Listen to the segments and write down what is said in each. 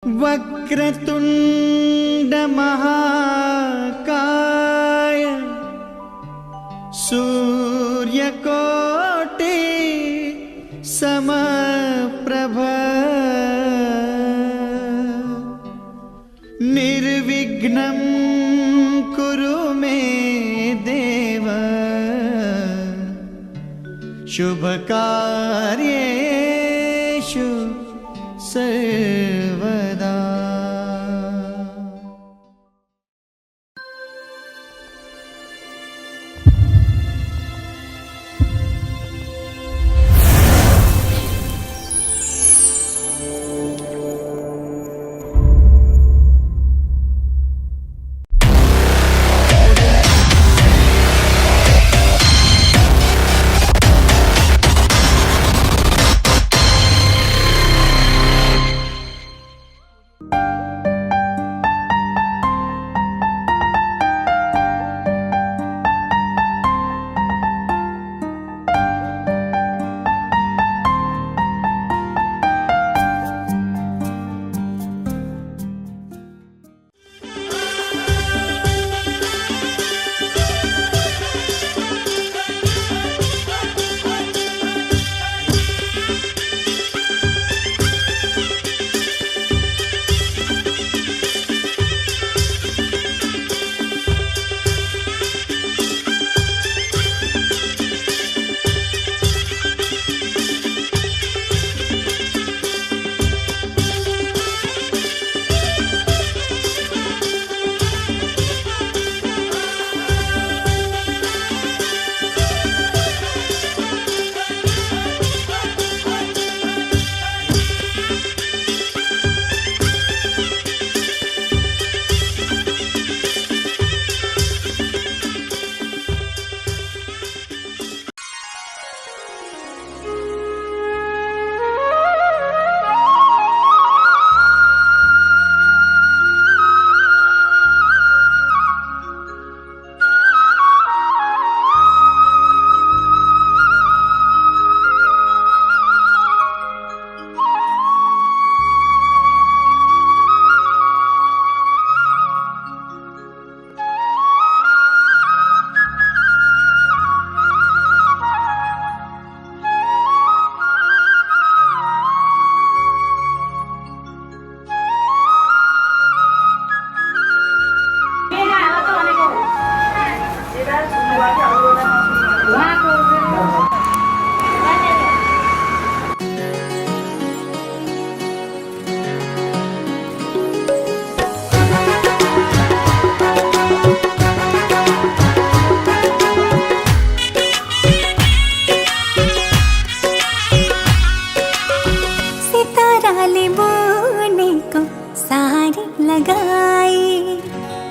वक्रतुंड महाकाय सूर्यकोटि समप्रभ निर्विघ्नं कुरु मे देव शुभकार्येषु सर्वदा।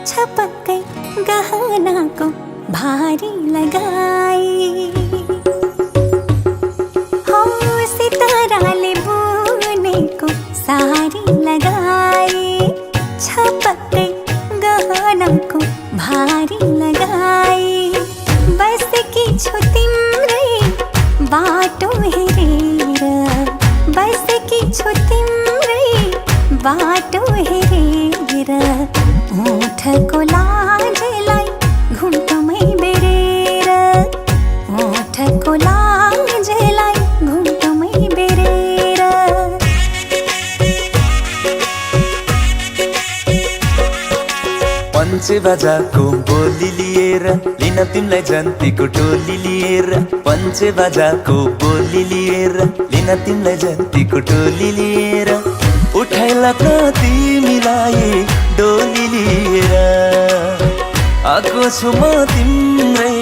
छपकै गहना को भारी लगाई हो सिताराले बुनेको सारी लगाई छपकै गहना को भारी लगाई बसेकी छु तिम्रै बाटो हेरेर बसेकी छु तिम्रै बाटो हेरेर ओठको लाजलाई घुम्टमै बेरेर ओठको लाजलाई घुम्टमै बेरेर पञ्चे बाजाको बोली लिएर लिन तिमीलाई जन्तीको टोली लिएर पञ्चे बाजाको बोली लिएर लिन तिमीलाई जन्तीको टोली लिएर उठाइला त तिमीलाई डोली लिएर आएको छु म तिम्रै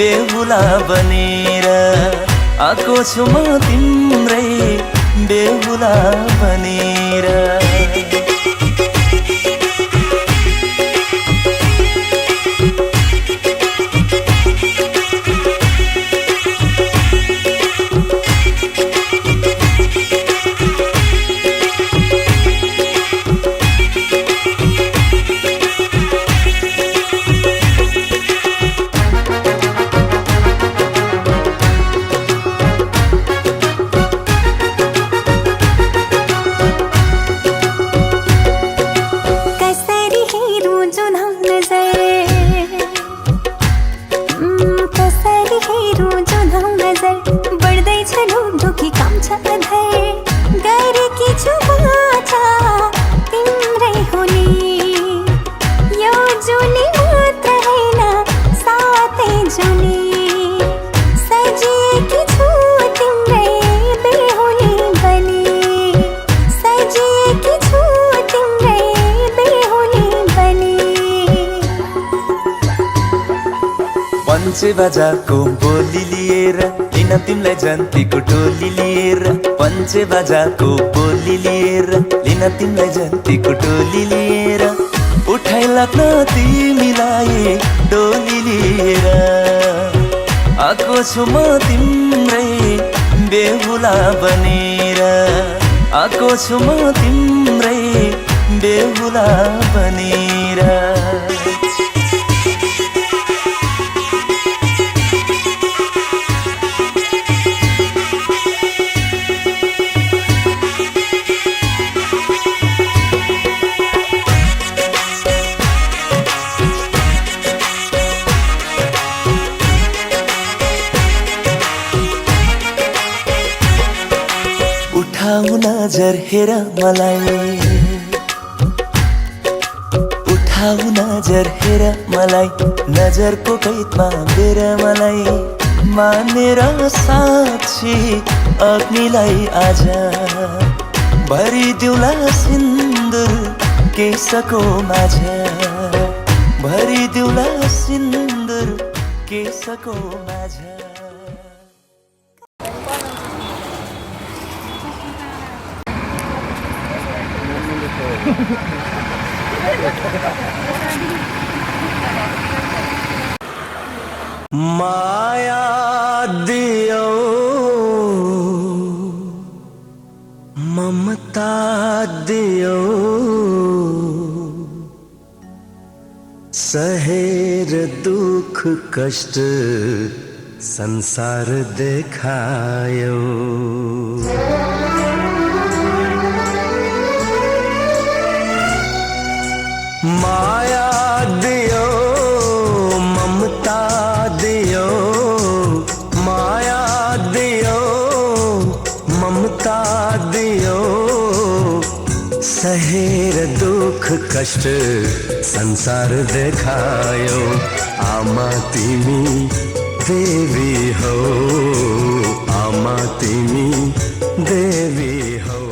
बेहुला बनेर आएको छु म तिम्रै बेहुला बनेर पञ्चे बाजाको बोली लिएर लिन तिमीलाई जन्तीको टोली लिएर पञ्चे बाजाको बोली लिएर लिन तिमीलाई जन्तीको टोली लिएर उठाइ लाग्न तिमीलाई डोली लिएर आएको छु म तिम्रै बेहुला बनेर आएको छु म तिम्रै बेहुला बनेर उठाऊ नजर हेर मलाई उठाऊ नजर हेर मलाई नजरको कैदमा बेर मलाई मानेर साक्षी अग्निलाई आज भरिदिउँला सिन्दुर केशको माझ भरिदिउँला सिन्दुर केशको माझ माया दियो ममता दियो सहेर दुख कष्ट संसार देखायो माया दियो ममता दियो माया दियो ममता दियो सहेर दुख कष्ट संसार देखायो आमा तिमी देवी हो आमा तिमी देवी हो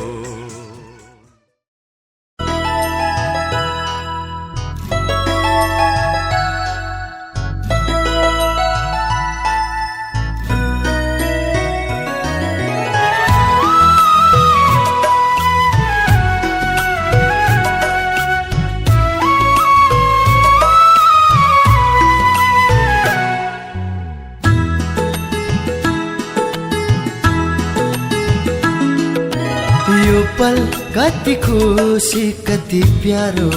यो पल कति खुसी कति प्यारो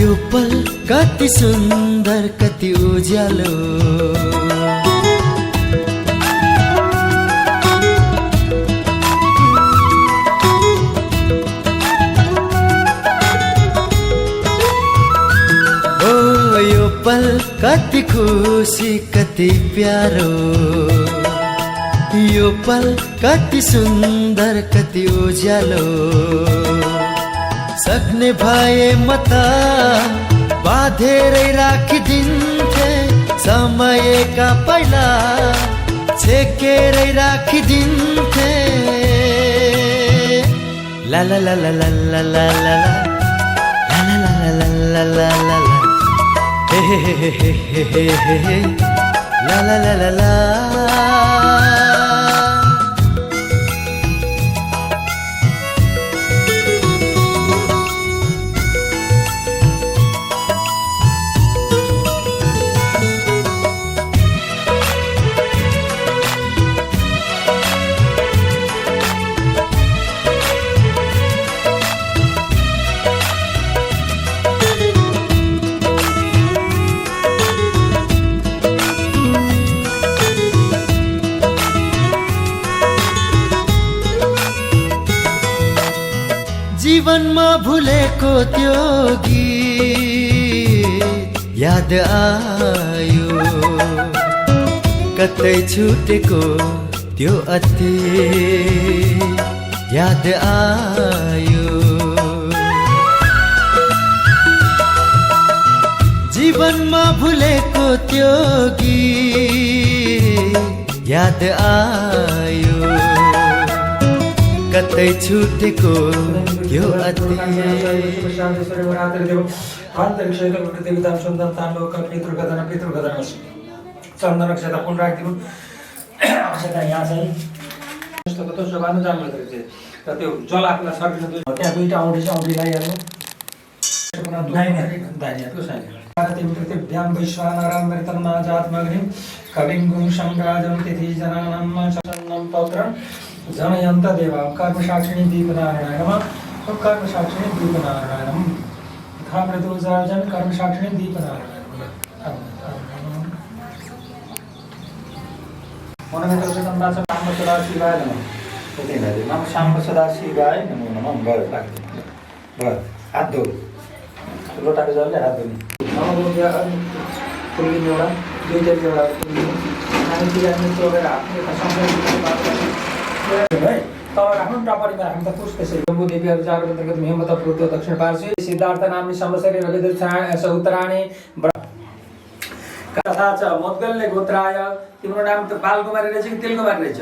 यो पल कति सुन्दर कति उज्यालो ओ यो पल कति खुसी कति प्यारो यो पल कति सुन्दर कति उज्यालो सक्ने भए म त बाँधेरै राखिदिन्थे समयका पहिला छेकेरै राखिदिन्थे ला ला ला ला ला ला ला ला ला ला ला ला ला हे हे हे हे हे हे हे ला ला ला ला ला जीवनमा भुलेको त्यो गीत याद आयो कतै छुटेको त्यो अति याद आयो जीवनमा भुलेको त्यो गीत याद आयो कतै छुटेको यो अति चन्दन अक्षता पुन राखिदिनु अक्षता यहाँ चाहिँ जस्तो शोभानु जानु र त्यो जल आफूलाई सर्किनु त्यहाँ दुईवटा औँठी छ औँठी लगाइहाल्नु दाहिनेहरूको साइड व्याम वैश्वानरं मृतन्मा जातमग्निं कविं गुं सम्राजं तिथि जनानां सन्नं पौत्रं जनयन्त देवा कर्मसाक्षिणी दीपनारायणाय नमः कर्मसाक्षिणी दीपनारायणाय नमः यथा मृदुजार्जन कर्मसाक्षिणी दीपनारायणाय नमः सदा शिवाय नमः नम शाम सदा शिवाय नमो नमः भयो हात धो लोटाको जलले हात धुने फुल्लिने एउटा दुईवटा एउटा है तल राख्नु टपरीमा राख्नु त पुष त्यसरी जम्बू देवीहरू चार अन्तर्गत हेमत प्रोतो दक्षिण पार्श्व सिद्धार्थ नामनी सम्वत्सरी रविदुत्साय उत्तरायणे कथा छ मोदगलले गोत्राय तिम्रो नाम त बालकुमारी रहेछ कि तेलकुमारी रहेछ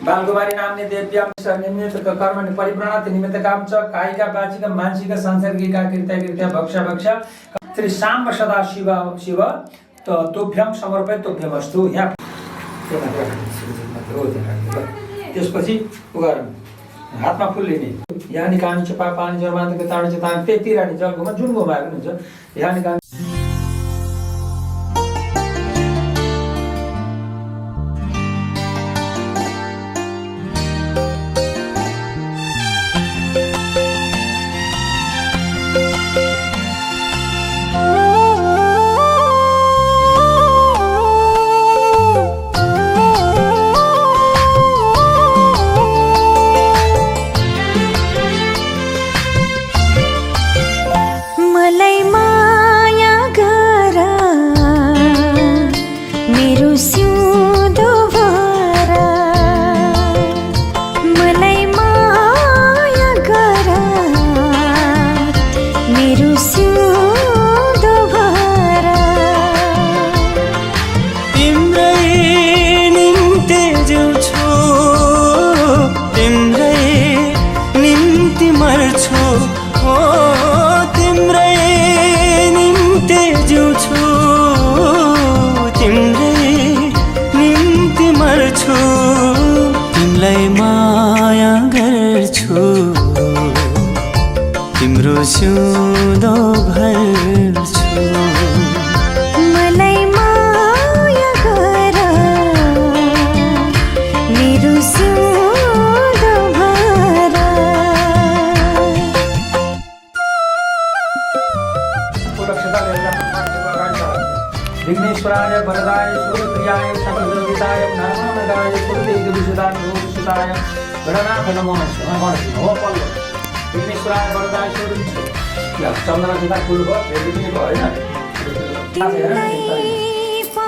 बालकुमारी नामनी देव्याम निमित्त कर्म परिप्राणाति निमित्त काम च कायिका वाचिका मानसिक सांसर्गिका कृत्य भक्ष श्री शाम्ब सदा शिव तोभ्यम समर्पय तोभ्यमस्तु यहाँ त्यसपछि उगार हातमा फुल लिने यहाँ निकाल्नु छ पानी जर्मानको ताड छ ताड त्यति रानी जलकोमा जुन घुमाएको हुन्छ यहाँ निकाल्नु तिमलाई माया गर्छु तिम्रो सिउँदो भर्छु मलाई माया गर मेरो सिउँदो भर विघ्नेश्वराय वरदाय सूर्यप्रियाय सकलजगदिताय नारायणाय सूर्यदेवसुताय भूतसुताय गणनाथ नमो नमः हो पल्लो विघ्नेश्वराय वरदाय सूर्य चन्द्र जिता फुल भयो भेटी पनि भयो हैन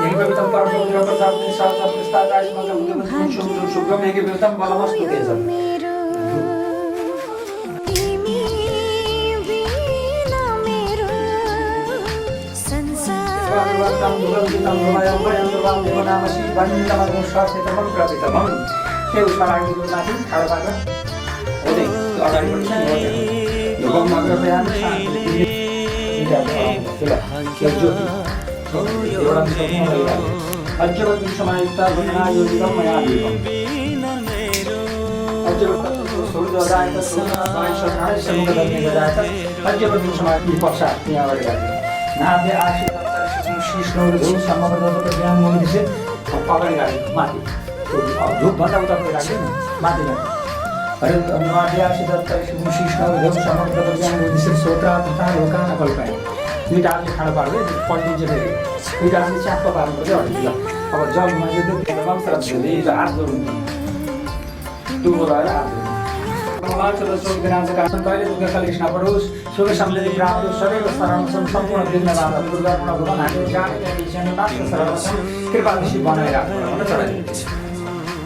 एकविधम परमपुत्र प्रसाद शास्त्र प्रस्तादाय मगम शुभम एकविधम बलमस्तु तेज पकडी राख्नु माथि धुपभन्दा उता राख्नु माथि अरे दुईवटा हातले खाँडो पार्दै पल्टिन्छ फेरि दुईवटा हातले च्याप्प पार्नुपर्छ ल अब जलमा यो हात जोड्नु डुबो लगाएर हात सम्पूर्ण कृपादृष्टि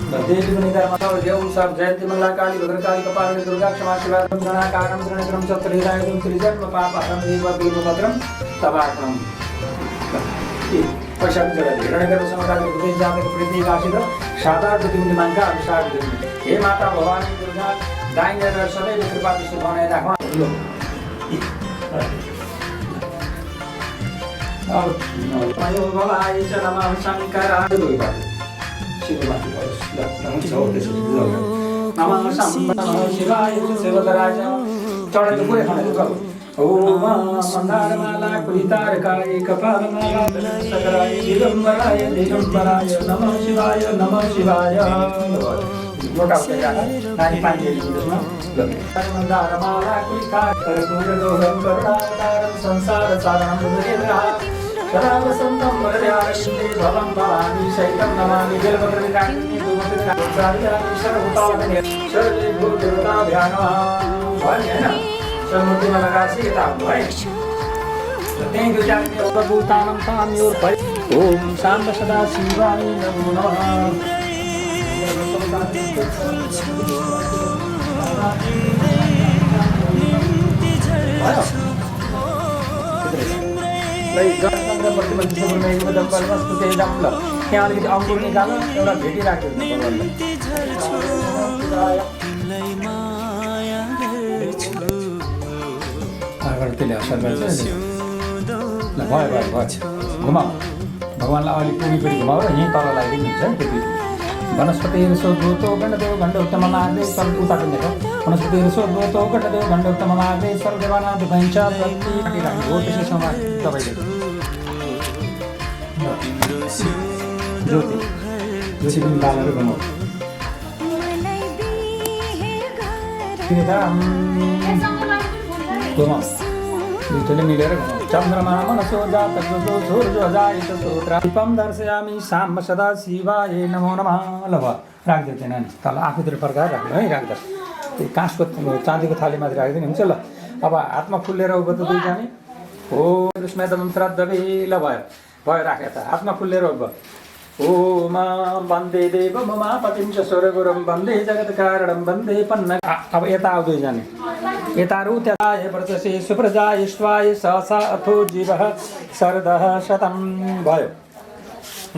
देवी जयंती मंगला काली भद्रकाली कपालिनी दुर्गा क्षमा शिवा गणाकारं गणक्रम चतुर्हृदय त्रिजन्म पापहरं वीरभद्रं तवार्पणम् पश्चात् जगति हिरण्यगर्भ समकालिक उपदेश जातक प्रीति आशित साधारण प्रतिबिंब मानका अनुसार हे माता भवानी दुर्गा दाहिने र सदैव कृपा दृष्टि बनाइराख। भवाय च नमः शङ्कराय नमः शिवाय शिवधराय चढेको पुरै खाने ओम मन्दारमाला कुलितारकाय कपालमाला सकराय दिगम्बराय दिगम्बराय नमः शिवाय लोटा उठेर नानी पानी दिएको त्यसमा मन्दारमाला कुलितारकाय संसार सारणं शरावसन्तं वरदारण्ये भवं भवानी शैलं नमामि जलपत्रविकाग्नि धूमपत्रविकाग्नि सर्वभूतानि सर्वे भूदेवताभ्यः नमः। होइन सर्वमूर्तिमा लगाएपछि यता है त्यही दुईजना सर्वभूतानां साम्योर्भय ओम शान्त सदा शिवाय नमो नमः। गणतन्त्र प्रतिबन्ध सुब्रमण्यको दम्पल वस्तु त्यही दम्पल त्यहाँ अलिकति अङ्कुर निकाल्नु एउटा भेटी राख्यो त्यसले असर गर्छ ल भयो घुमाऊ भगवान्लाई अलिक पुगिपट्टि घुमाऊ र यहीँ तल लगाइदिनु हुन्छ त्यो वनस्पतिहरू सोध्वतो गण्डदेव गण्डोत्तममाग्रे सर्व उताको देखो वनस्पतिहरू सोध्वतो गण्डदेव गण्डोत्तममाग्रे सर्वदेवानां भइन्छ प्रति राख्नु हो त्यसैसँग तपाईँले ज्योति बालहरू घुमाऊ घुमाऊ दुईटैले मिलेर घुमाऊ चन्द्रमा मनसो जातको सूर्यो जायत सूत्र दीपम दर्शयामि साम सदा शिवाय नमो नमः। ल भयो राखिदियो त्यहाँ नानी तल आफूतिर फर्काएर राख्नु है राख्दा त्यो काँसको चाँदीको थाली माथि राखिदिनु हुन्छ। ल अब हातमा फुल लिएर उभो त दुईजना हो स्मेतम श्रद्धवे ल भयो राखे त हातमा फुल लिएर उभो ओम वन्दे देव ममापतिं च स्वर्गुरुं वन्दे जगत्कारणं वन्दे पन्न। अब यता आऊ दुईजना एतारु त्याय वर्चसे सुप्रजाय स्वाय सहसा अथो जीवः शरदः शतं भयो।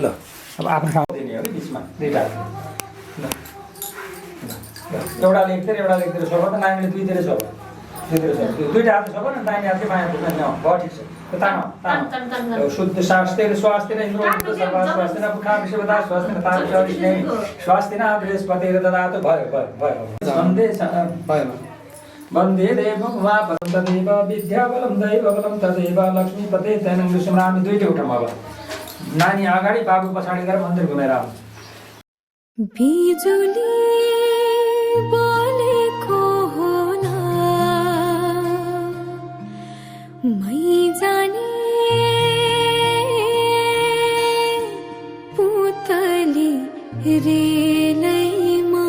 ल अब आफ्नो ठाउँ दिने हो कि बिचमा दुईटा एउटा लेख्दै छ भने नानीले दुईतिर छ दुईटा हात छ भने दाहिने हातले बायाँ हातले भयो ठिक छ तानो शुद्ध शास्त्रेर स्वास्थ्य र इन्द्र सर्वा स्वास्थ्य र मुखा विश्वदा स्वास्थ्य र तार चरिष्णे स्वास्थ्य न बृहस्पतिर ददातु भयो वन्दे देवं उमापदं तदेव विद्याबलं दैवबलं तदेव लक्ष्मीपते तेनं विष्णुनामि दुईटै उठाउँ। अब नानी अगाडि बाबु पछाडि गएर मन्दिर घुमेर आउँ। बिजुली बोलेको होला मै जाने पुतली रेलैमा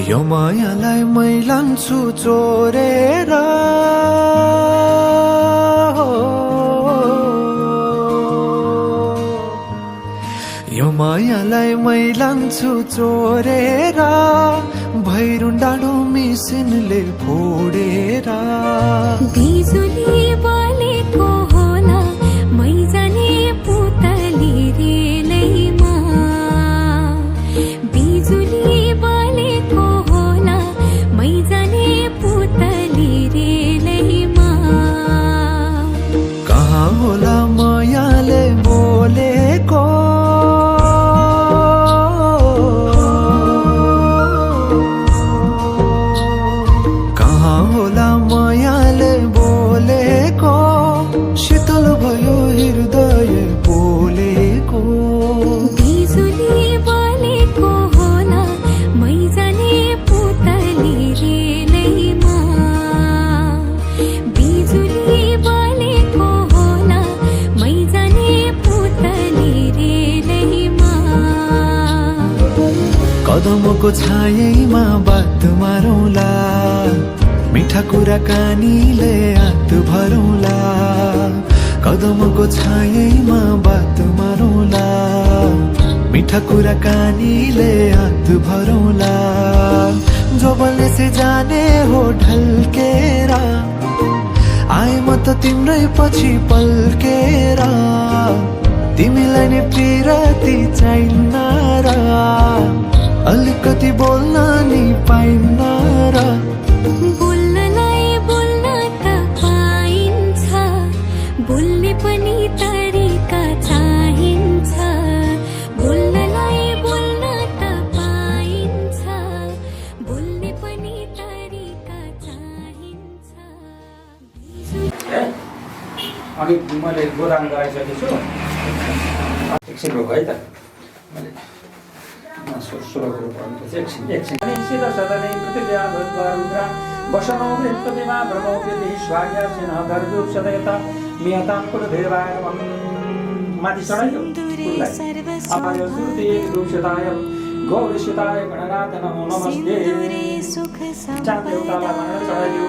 यो मायालाई मै लान्छु चोरेर यो मायालाई मै लान्छु चोरेर भैरुन डाँडो मिसिनले फोडेर बिजुली बोलेको होला मै जाने पुतली रेलैमा बिजुली बोलेको होला मै जाने पुतली रेलैमा कहाँ होला मायाले बोलेको कहाँ होला मायाले बोलेको शीतल भयो हृदय बोलेको बिजुली बोलेको होला मै जाने पुतली रेलैमा बिजुली बोलेको होला मै जाने पुतली रेलैमा कदमको छायैमा बात मारौँला मिठा कुराकानीले हात भरौँला कदमको छायैमा बात मारौँला मिठा कुराकानीले हात भरौँला जोबलले से जाने हो ढल्केर आए म त तिम्रै पछि पल्केर तिमीलाई नै प्रियति चाहिन्न र अलिकति बोल्न नि पाइन्न र बोल्नलाई बोल्न त पाइन्छ बोल्ने पनि तरिका चाहिन्छ बोल्नलाई बोल्न त पाइन्छ बोल्ने पनि तरिका चाहिन्छ अघि मैले गोदान गराइसकेको छु एकछिन रोक है त मैले सुरु एकछिन सिध सदनै पृथिव्या भद्वारुद्रा वसनो वृत्तविमा भ्रमो विधि स्वाग्या सिंह दर्दुर सदयता मियतां कुलदेवाय माथि चढाइयो कुललाई अपायो सुरति दुक्षताय गौरीशिताय गणनाथ नमो नमस्ते चादेवतालाई भनेर चढाइयो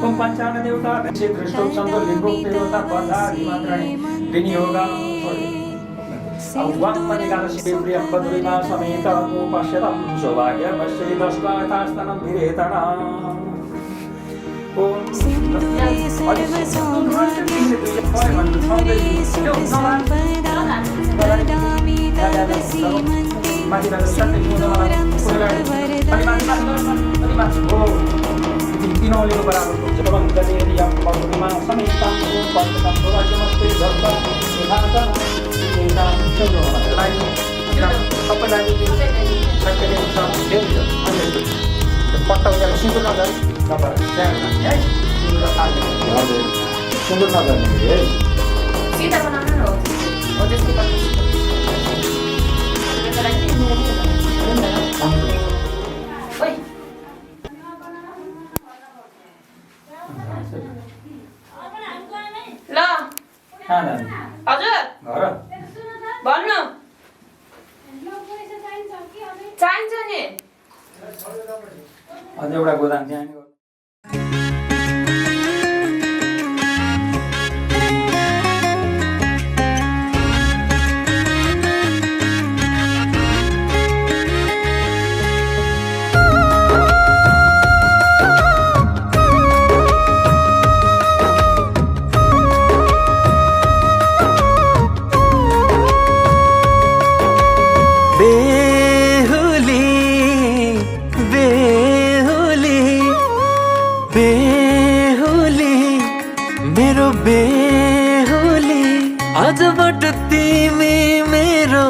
ओम पञ्चान देवता श्री कृष्ण चन्द्र लिङ्गो देवता पदारि मात्राणि विनियोगा वाक्मनिकालशिप्रियं पद्मिमा समेतं पश्यतं सौभाग्यमश्री दस्वातास्तनं विरेतणा तीनों बराबर पद्मिमा समेतं पश्यतं सौभाग्यमश्री सबैलाई पट्टा उनीहरू सिन्दुर नगर्ने है सिन्दुर नगर्ने है सीधा बनाना हो त्यसको लागि ओइ ल हजुर घर भन्नु चाहिन्छ नि अझ एउटा गोदाम चाहिँ मेरो बेहुली आजबाट तिमी मेरो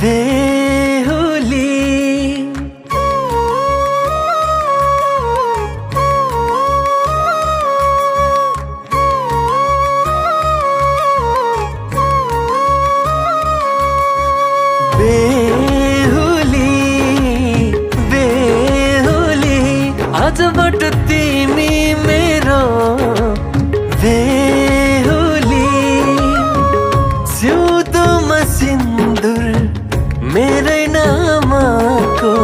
बेहुली बेहुली बेहुली आजबाट तिमी मेरो बेहुली सिउँदोमा सिन्दुर मेरै नामको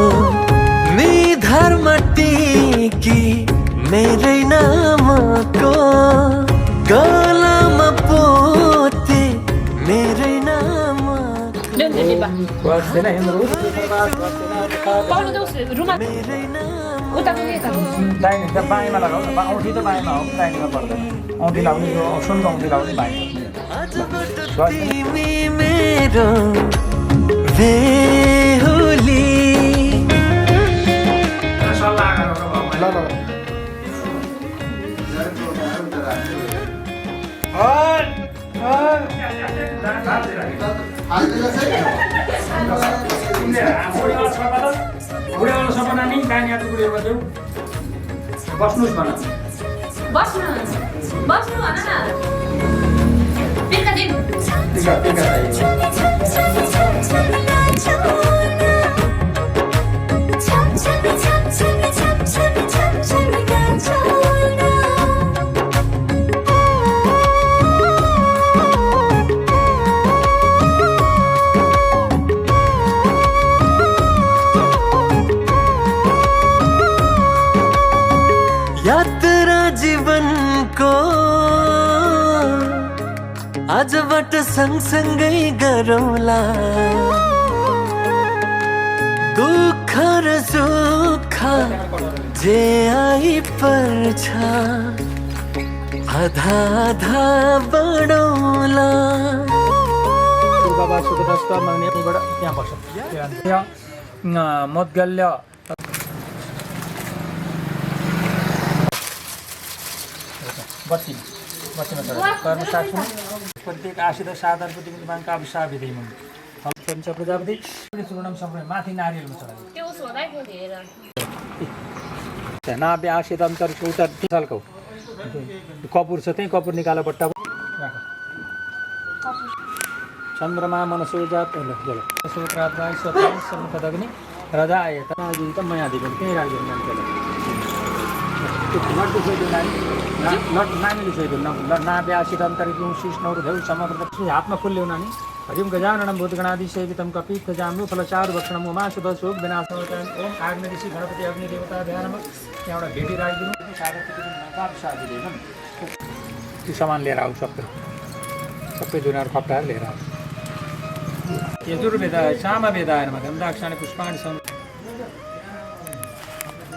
निधारमा टिकी मेरै नामको गलामा पोते मेरै नामको मेरै दाहिने त बायाँमा लगाऊ न औँठी त बायाँमा हो दाहिनेमा पर्दैन औँठी लाउने यो सुनको औँठी लाउने बायाँ तिमी मेरो बेहुली ल बुढेवाला सपना नि दाहिने हात बुढेवा देऊ बस्नुहोस् भन बस्नु बस्नु भन न टिका यात्रा जीवनको सँगसँगै गरौँला दुःख र सुख जे आइपर्छ आधा आधा बढौँला बाबा सुदस्त माग्नेबाट त्यहाँ पर्छ मद्गल्य बत्तीमा कर्म साक्षी प्रत्येक आशित साधार प्रतिमाङ काविसा विधि मुनि फलपञ्च प्रजापति सुवर्णम सम्पूर्ण माथि नारियलमा चढायो त्यो उसो हुँदाखेरि हेर नाभ्य आशित अन्तर उत्तर सालको कपुर छ त्यही कपुर निकालो बट्टा राख चन्द्रमा मनसो जात सोत्रात्मा सर्वपदग्नि रजा आए तनाजीवित मयादेवी त्यही राखिदिनु नानीले छोइदिनु नाभ्य आशित अन्तरिक शिष्णहरू धेउ समग्र हातमा फुल ल्याउनु नि हरिम गजाननं भूतगणादिसेवितं कपित्थजाम्नु फलचारु भक्षणं उमासुध शोक विनाश ओम आग्ने ऋषि गणपति अग्नि देवता ध्यानमा त्यहाँबाट भेटी राखिदिनु त्यो सामान लिएर आऊ सबै दुनियाँहरू खप्टाएर लिएर आऊ यजुर्वेदाय सामवेदायनमा गन्धाक्षाणि पुष्पाणि सन्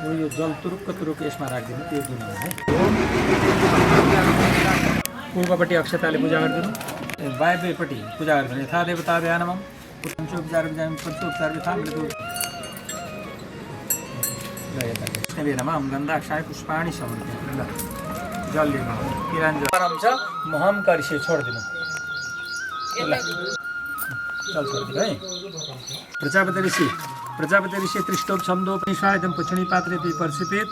यो जल तुरुक्क यसमा राखिदिनु त्यो दुनियाँमा है पूर्वपट्टि अक्षताले पूजा गरिदिनु वायव्यपट्टि पूजा गरिदिनु यथा देवता ध्यानमम पञ्चोपचार पञ्चोपचार यथा मृत्यु नमः गन्धाक्षाणि पुष्पाणि समर्पयामि ल जल लिनु तिरञ्जन आराम छ महम करिसे छोडिदिनु ल चल छोडिदिनु है प्रजापति ऋषि त्रिष्टोप छन्दोपि स्वाइदं पुच्छणी पात्रे पे पर्सिपेत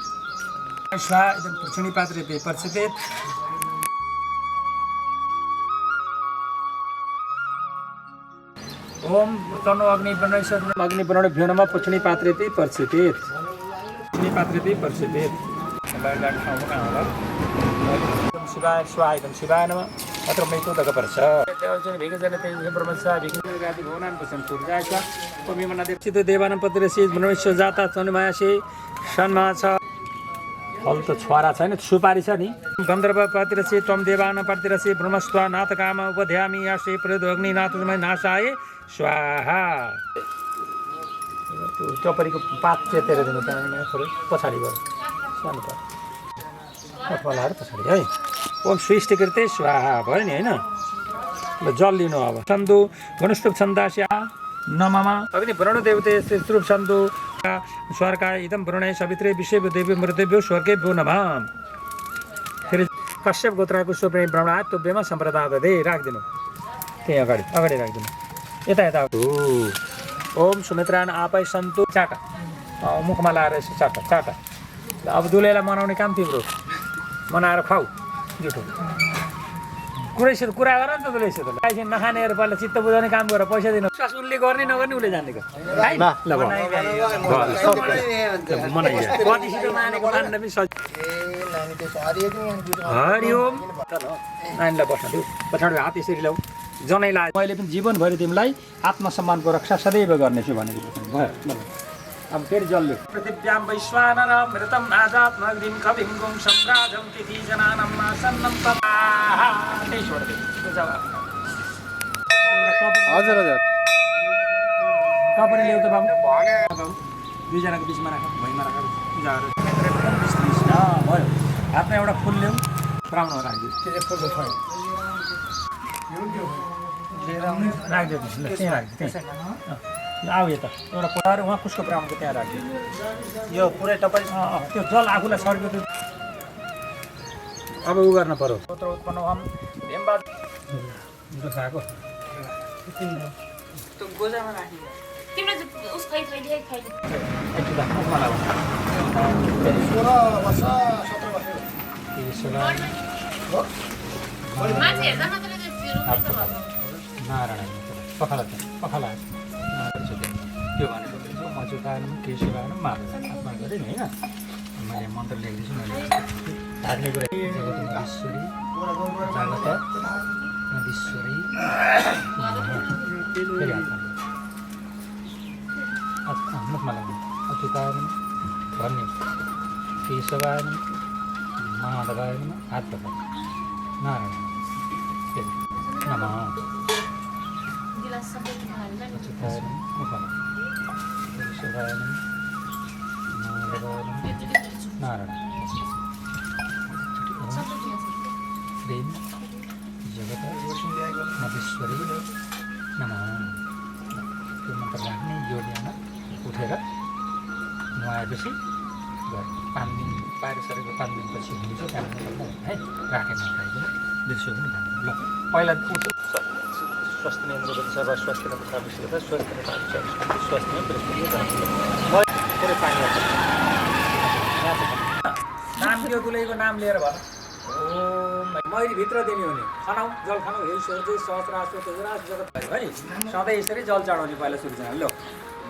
स्वाइदं पुच्छणी पात्रे पे पर्सिपेत ओम तनो अग्नि प्रणय नमः पुच्छणी पात्रे पे पर्सिपेत शिवाय स्वाइदं शिवाय नमः अत्र मैतो तक पर्छ देवानं पत्रसी मनुष्य जाता चनुमायासे सन्मा छ फल त छोरा छैन सुपारी छ नि गन्धर्व पतिरसी त्वम देवान पतिरसी ब्रह्मस्त्वा नाथ काम उपध्यामी यासे प्रद अग्नि नाथमय नाशाय स्वाहा त्यो चपरीको पात चेतेर दिनु त्यहाँनिर थोरै पछाडि गयो सानो पात पछाडि है ओम सृष्टि कृते स्वाहा भयो नि होइन ल जल लिनु अब छन्दु गणुष्टुप छन्दास्या नममा अग्नि वरुण देवते श्रीरूप छन्दु स्वर्गा इदम वरुणे सवित्रे विषेव देवी मृतेभ्यो स्वर्गेभ्यो नमः फेरि कश्यप गोत्रको स्वप्ने ब्रह्मणा तुभ्यमा सम्प्रदाय दे राखिदिनु त्यही अगाडि राखिदिनु यता ओम सुमित्रान आपै सन्तु चाटा मुखमा लाएर यसो चाटा अब दुलेलाई मनाउने काम तिम्रो मनाएर खुवाऊ जुठो कुरा गर नि त दुलेसित पैसा नखानेहरू पहिला चित्त बुझाउने काम गरेर पैसा दिनु विश्वास उसले गर्ने नगर्ने उसले जानेको हरिओम नानीलाई बस्न दिउ पछाडि हात यसरी ल्याऊ जनै लाए मैले पनि जीवनभरि तिमीलाई आत्मसम्मानको रक्षा सदैव गर्नेछु भनेको भयो अब फेरि जल्यो पृथिव्यां वैश्वानर मृतम् आजात्मग्निं कविं गुं सम्राजं तिथि जनानं आसन्नं तथा त्यही छोड्दै हजुर कपरी ल्याउ त बाबु दुईजनाको बिचमा राख भैँमा राख पूजा गरेर भयो हातमा एउटा फुल ल्याउ ब्राउन राखिदियो त्यो फुलको छ राखिदियो त्यहीँ राखिदियो आऊ यता एउटा कोठाहरू उहाँ कसको ब्राउनको त्यहाँ राखिदियो यो पुरै तपाईँ त्यो जल आफूलाई सर्क्यो त्यो अब उ गर्न पर्यो पुत्र उत्पन्न हम हेमबा खाएको त्यो गोजामा राखिदियो तिम्रो उस खै मान्छे हेर्दा मात्रै नारायण पखाला त्यो भनेको मजुदायनमा केशवायनमा मार्ग गरेँ नि होइन मैले मन्त्र लेख्दैछु मैले धार्ने कुरा जगतेश्वरी जगतेश्वरी फेरि मुखमा लाग्ने अच्युतायनमा भन्ने केशवायनमा माधवायनमा हात पक्राउ नारायण फेरि नमः गिलास सबै खाएन नि नारायण सबै गिलास प्रेम जगत मधेश्वरी नमः त्यो मन्त्र राख्ने यो ल्याउन उठेर नुहाएपछि 5 दिन बाहिर सरेको 5 दिनपछि हुन्छ त्यहाँदेखि है राखेर नखाइदिनु देख्छु पनि भन्नु ल पहिला स्वास्थ्य नियमको सर्व स्वास्थ्य र स्वास्थ्य स्वास्थ्य पुरै पानी नाम दियो दुलैको नाम लिएर भयो मैले भित्र दिने हो नि खानाउ जल खानाउ हे ईश्वर सहस्रास्त्र तेजराज जगत भयो है सधैँ यसरी जल चढाउने पहिला सुरुजना ल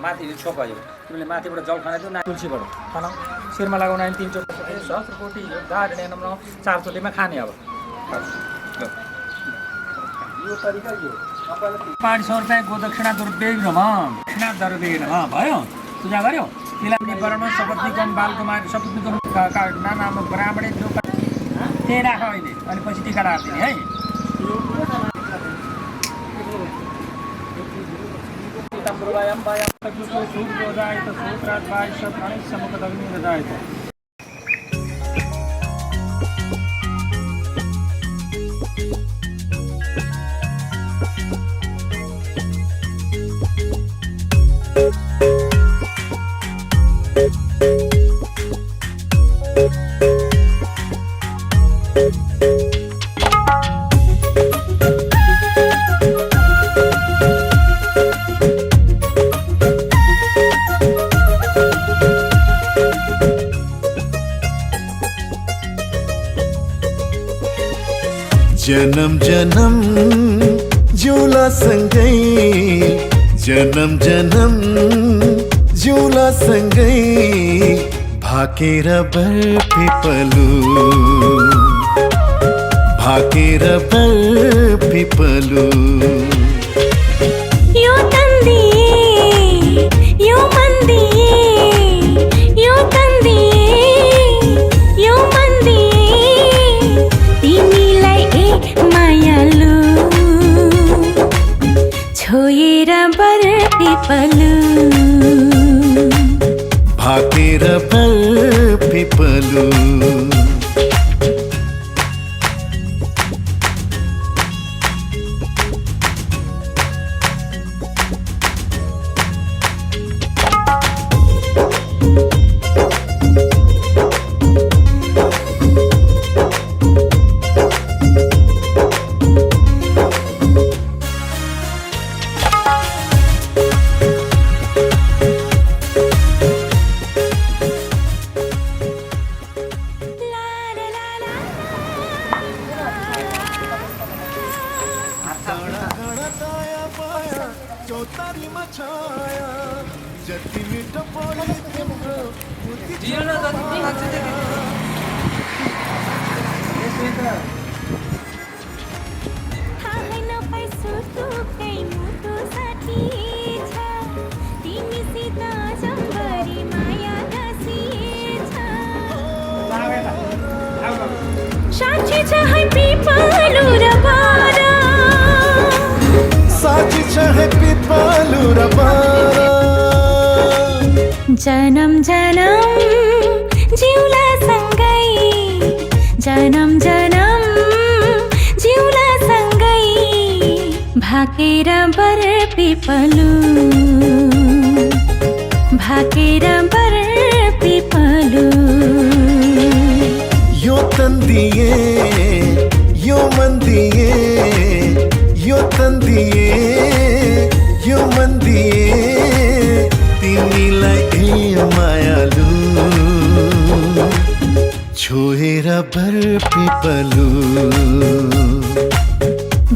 माथि छोपायो तिमीले माथिबाट जल खाना दियो ना तुलसीबाट खानाउ शिरमा लगाउन 3 चोटि सहस्र कोटि धारणा नम्न 4 चोटिमा खाने अब यो तरिका यो 500 रुपैयाँ गोदक्षिणा दुर्वेग नमः भयो पूजा गर्यो तिलानी वर्ण सपत्नीकम बालकुमार सपत्नीकम नाम ब्राह्मणे त्यही राख अहिले अनि पछि टिका राखिदिने है जन्म जन्म जिउला सँगै जन्म जन्म जिउला सँगै भाकेर बरपिपलु भाकेर बरपिपलु यो तन्दिए यो मन्दिए यो तन्दिए यो मन्दिए तिमीलाई ए मायालु छोएर बरपिपलु भाकेर बरपिपलु थाहै नपाई सुटुकै मुटु साथी छ तिमीसित जम्बरी माया गाँसिएछ साँच्ची छ है पिपलु र बारा साँच्ची छ है पिपलु र बारा जन्म जन्म जिउला सँगै जन्म जन्म जिउला सँगै भाकेर बरपिपलु भाकेर बरपिपलु यो तन्दिए यो मन्दिए यो तन्दिए यो मन्दिए तिमीलाई ए मायालु छोएर बरपिपलु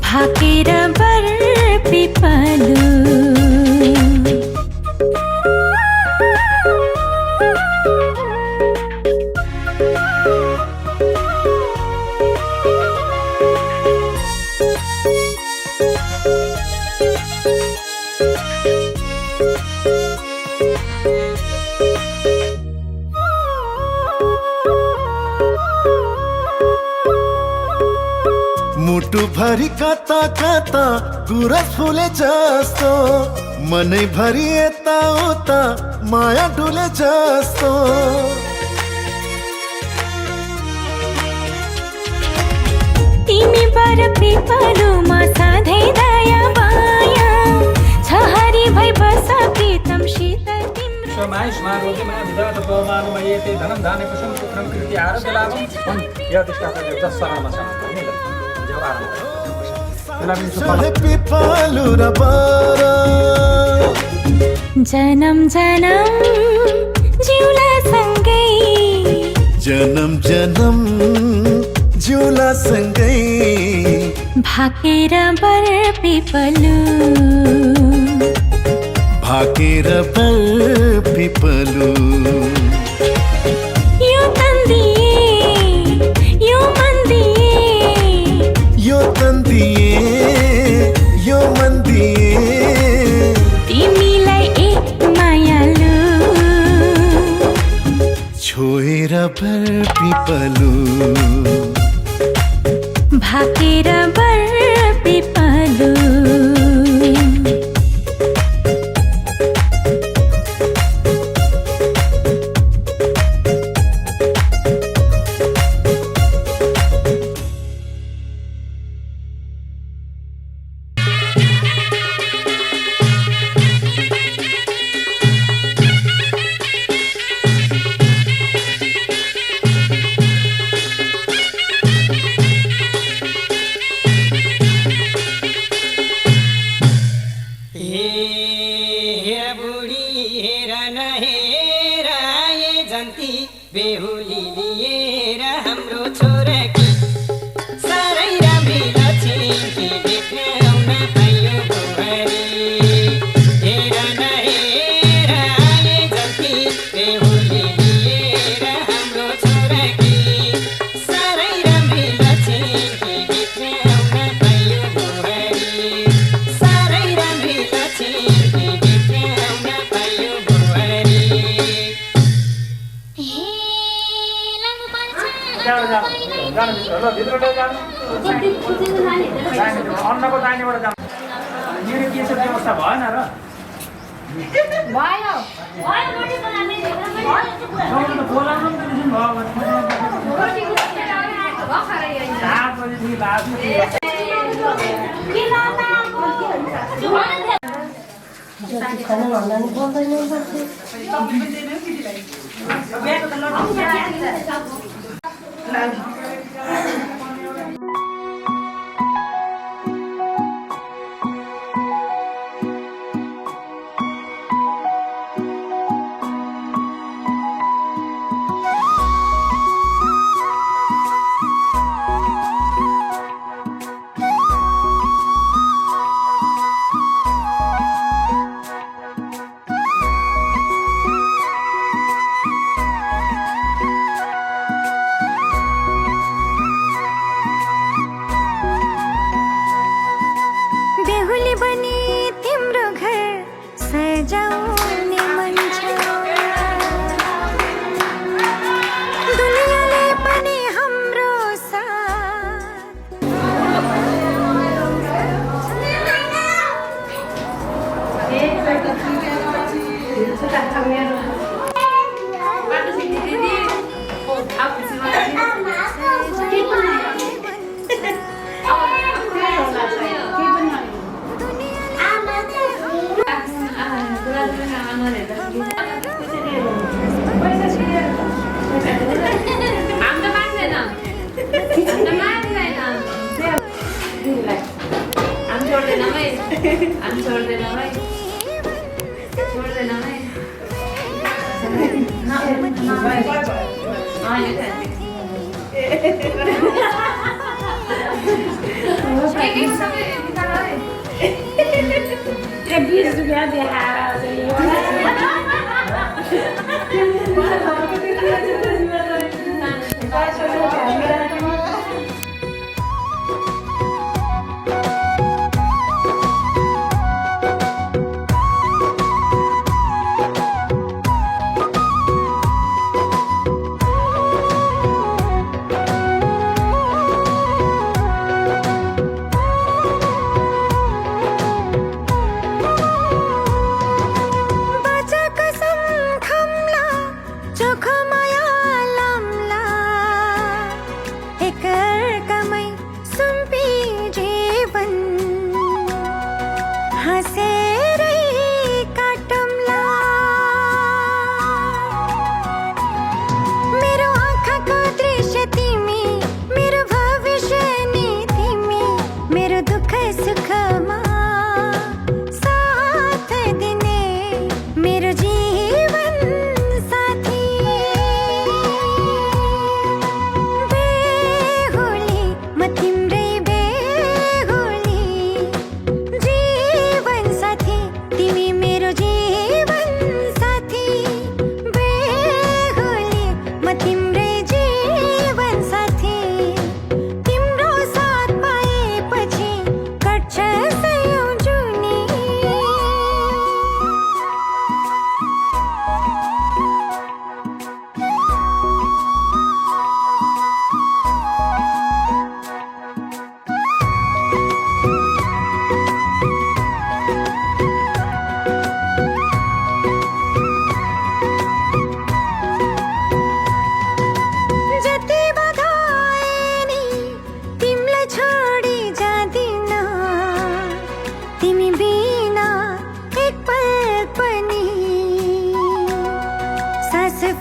भाकेर बरपिपलु मुटु भरी कता कता गुरस फुले जस्तो मनैभरि यता उता माया डुले जस्तो तिमी बर पिपलुमा सधैँ दया माया छहरी भई बस प्रीतम शीतल तिम्रो स्वमायुष्मा रोगिमा विदधपमानुमयेते धनं धाने कुशं पुत्रं कृति आरोग्य लाभं यतिष्ठातजस्सरणमा सहे पिपलु र बारा जन्म जन्म जिउला सँगै जन्म जन्म जिउला सँगै भाकेर बर पिपलु भाकेर बर पिपलु यो तन्दिए यो मन्दिए यो तन्दिए यो मन्दिए तिमीलाई एक मायालु छोएर बर पिपलु भाकेर बर पिपलु बेहुली लिएर हाम्रो छोराकी साह्रै राम्री लक्ष्मी देखाउन पाइयो बुहारी हेर न हेर आए जति बेहुली लिएर हाम्रो छोराकी साह्रै राम्री लक्ष्मी देखाउन पाइयो बुहारी साह्रै राम्री लक्ष्मी देखाउन पाइयो बुहारी अन्नको दाइनेबाट जानु मेरो के छ व्यवस्था भएन र बोलाउनु सजाउने मन छ दुनियाँले पनि हाम्रो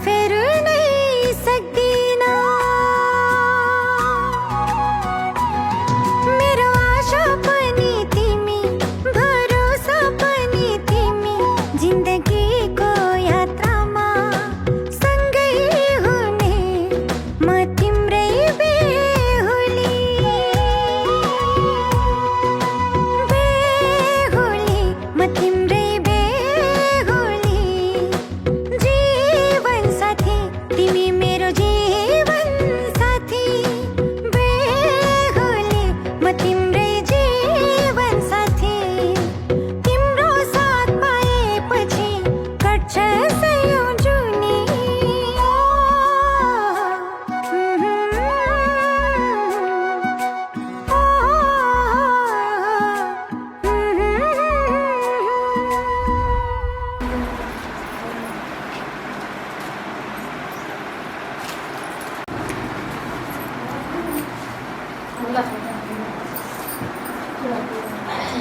फेर्नै सक्दिन मेरो आशा पनि तिमी भरोसा पनि तिमी जिन्दगीको यात्रामा सँगै हुने म तिम्रै बेहुली बेहुली म तिम्रै बेहुली जीवन साथी तिमी मेरो जीवन साथी बेहुली म तिम्रै जीवन साथी तिम्रो साथ पाएपछि कट्छ सयौं जुनी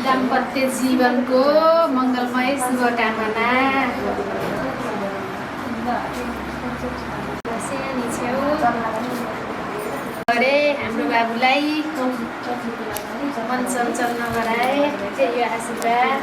दाम्पत्य जीवनको मङ्गलमय शुभकामना सानी छेउ गरे हाम्रो बाबुलाई मन चञ्चल नगराए चाहिँ यो आशीर्वाद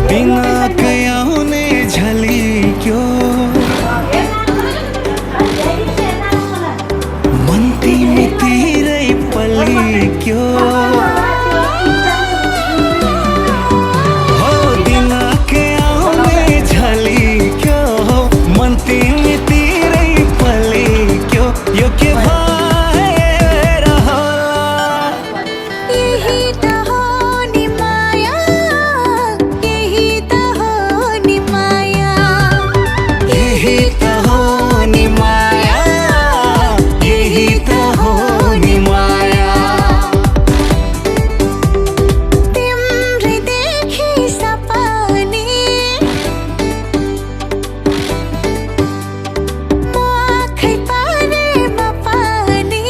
बिना कयाउने झलिक्यो मन तिमीतिरै पलिक्यो हो बिना कयाउने झलिक्यो मन तिमीतिरै पलिक्यो यो के भएर होला यही त हो नि माया यही त हो नि माया यही त हो नि माया यही त हो नि माया तिम्रै देखि सपनी म आँखै पारेमा पानी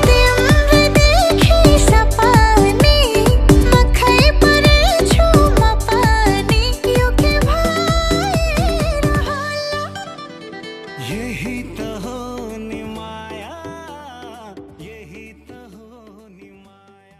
तिम्रै देखि सपनी म खै परेछु म पानी यो के भएर होला यही त हो नि माया यही त हो नि माया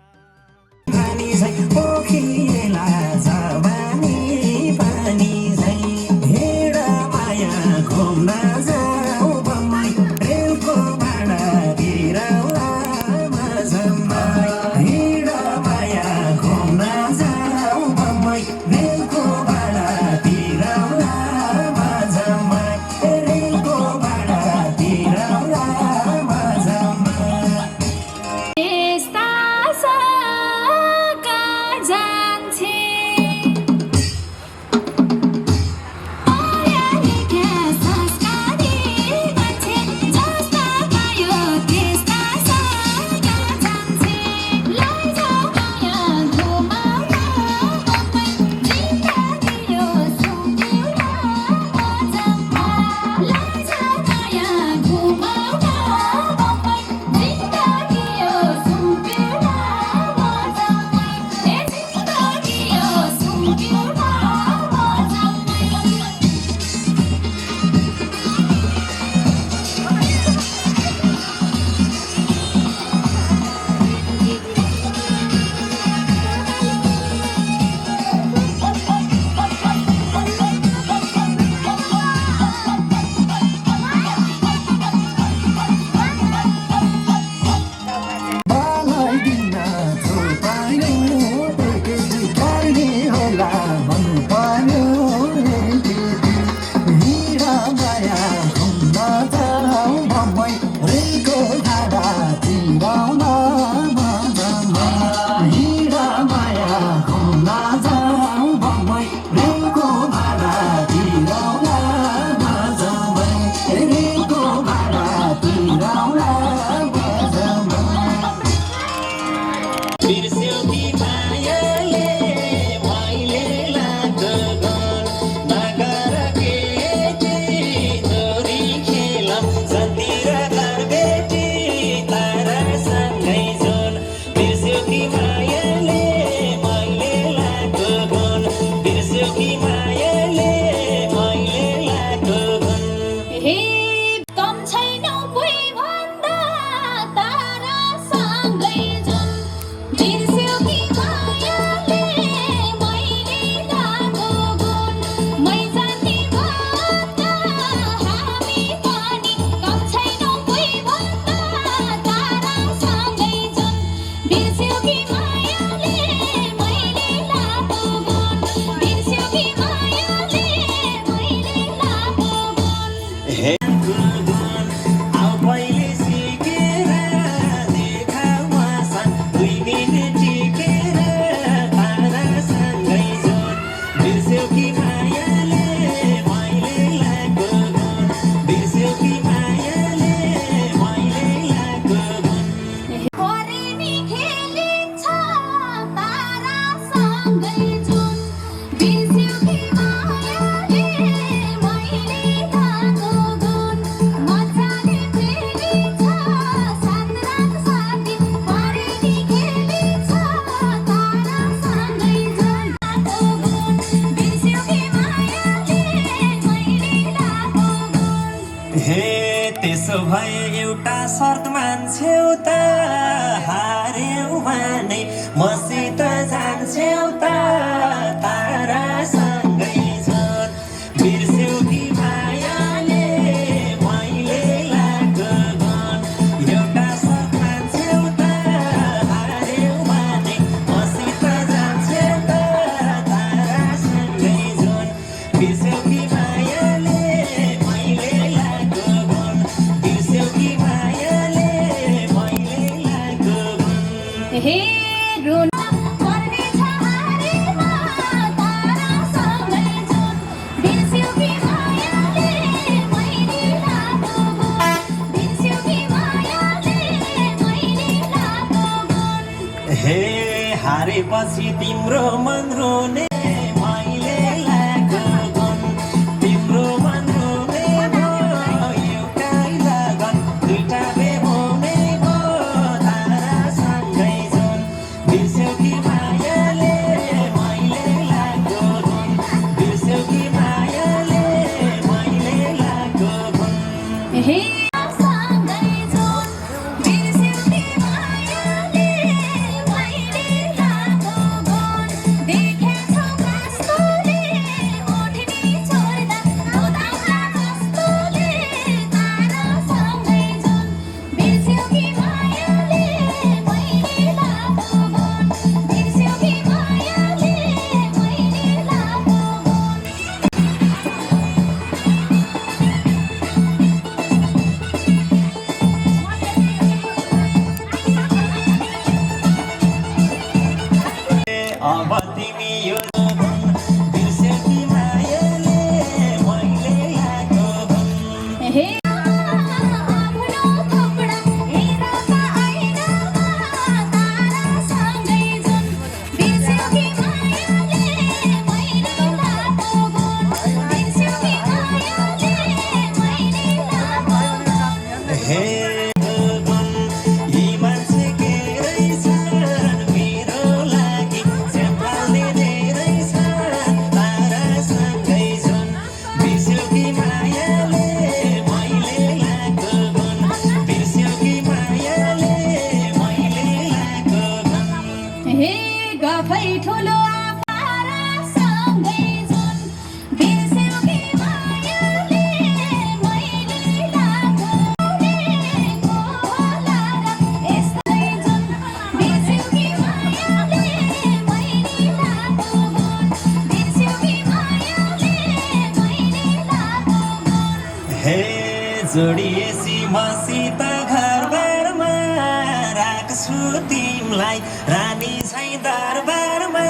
रेलको भाडा तिरौला त्यसो भए एउटा शर्त मान्छेउ त हार्यौ भने मसित जान्छौ त तारासँगै झन् बिर्स्यौ कि मायाले मैले लाग्यो गन एउटा शर्त मान्छेउ त हार्यौ भने मसित जान्छौ त तारासँगै झन् बिर्स्यौ कि मायाले मैले लाग्यो गन बिर्स्यौ कि मायाले मैले लाग्यो गन हे रुन पर्ने छ हारेमा तारासँगै जुन बिर्स्यौ कि मायाले मैले लाग्यो गुण बिर्स्यौ कि मायाले मैले लाग्यो गुण हे हारेपछि तिम्रो मन रोने मैले लाग्यो गन तिम्रो मन रोने भयो एउटै लगन दुईटा बेहोने भयो तारासँगै जुन बिर्स्यौ कि मायाले मैले लाग्यो गन बिर्स्यौ कि मायाले मैले लाग्यो गन हे सँगै जुन बिर्स्यौ कि मायाले मैले लाग्यो गुण देखेछौ कस्तोले ओठनी छोड्दा उदाउला कस्तोले तारासँगै जुन बिर्स्यौ कि मायाले मैले लाग्यो गुण बिर्स्यौ कि मायाले मैले लाग्यो गुण अब तिमी यो गन बिर्स्यौ कि मायाले मैले लाग्यो गन हे आफ्नो थोपडा हेरका ऐनामा तारासँगै जुन बिर्स्यौ कि मायाले मैले लाग्यो गुण बिर्स्यौ कि मायाले मैले लाग्यो गुण हे गगन यी मान्छे के रहेछन् मेरो लागि स्याम्पाल्ने धेरै छन् तारासँगै झन् बिर्स्यौ कि मायाले मैले लाग्यो गन बिर्स्यौ कि मायाले मैले लाग्यो गन हे गफै ठुलो आफारासँगै जुन बिर्स्यौ कि मायाले मैले लाग्यो गुणेको होला र यस्तै जुन बिर्स्यौ कि मायाले मैले लाग्यो गुण बिर्स्यौ कि मायाले मैले लाग्यो गुण हे जोडिएसी मसित घरबारमा राख्छु तिमलाई रानी झैँ दरबारमा